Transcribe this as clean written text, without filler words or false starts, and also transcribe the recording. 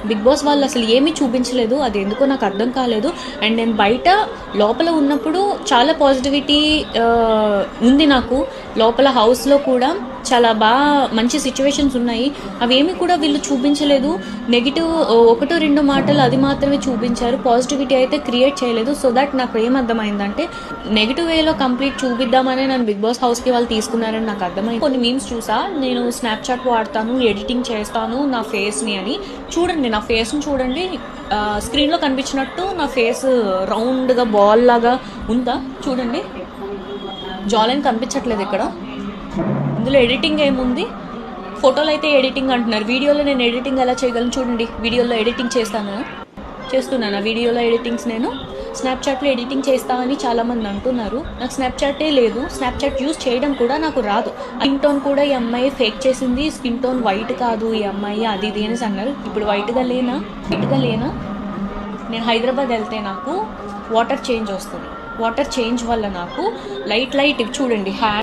Big boss వాళ్ళు అసలు ఏమీ చూపించలేదు. అది ఎందుకో నాకు అర్థం కాలేదు. అండ్ నేను బయట లోపల ఉన్నప్పుడు చాలా పాజిటివిటీ ఉంది నాకు. లోపల హౌస్లో కూడా చాలా మంచి సిచ్యువేషన్స్ ఉన్నాయి. అవేమీ కూడా వీళ్ళు చూపించలేదు. నెగిటివ్ ఒకటో రెండు మాటలు అది మాత్రమే చూపించారు. పాజిటివిటీ అయితే క్రియేట్ చేయలేదు. సో దట్ నాకు ఏమర్థమైందంటే నెగిటివ్ వేలో కంప్లీట్ చూపిద్దామనే నన్ను బిగ్ బాస్ హౌస్కి వాళ్ళు తీసుకున్నారని నాకు అర్థమైంది. కొన్ని మీమ్స్ చూసా, నేను స్నాప్చాట్ వాడతాను, ఎడిటింగ్ చేస్తాను నా ఫేస్ని అని. చూడండి, నా ఫేస్ని చూడండి, స్క్రీన్లో కనిపించినట్టు నా ఫేస్ రౌండ్గా బాల్ లాగా ఉందా? చూడండి, జాలైన్ కనిపించట్లేదు ఇక్కడ. ఇందులో ఎడిటింగ్ ఏముంది? ఫోటోలు అయితే ఎడిటింగ్ అంటున్నారు, వీడియోలో నేను ఎడిటింగ్ ఎలా చేయగలను? చూడండి, వీడియోలో ఎడిటింగ్ చేస్తున్నాను. వీడియోలో ఎడిటింగ్స్ నేను స్నాప్చాట్లో ఎడిటింగ్ చేస్తామని చాలామంది అంటున్నారు. నాకు స్నాప్చాటే లేదు, స్నాప్చాట్ యూస్ చేయడం కూడా నాకు రాదు. స్కిన్ టోన్ కూడా ఈ అమ్మాయి ఫేక్ చేసింది, స్కిన్ టోన్ వైట్ కాదు ఈ అమ్మాయి, అది ఇది అనేసి అన్నారు. ఇప్పుడు వైట్గా లేనా? నేను హైదరాబాద్ వెళ్తే నాకు వాటర్ చేంజ్ వస్తుంది. వాటర్ చేంజ్ వల్ల నాకు లైట్ చూడండి హ్యాండ్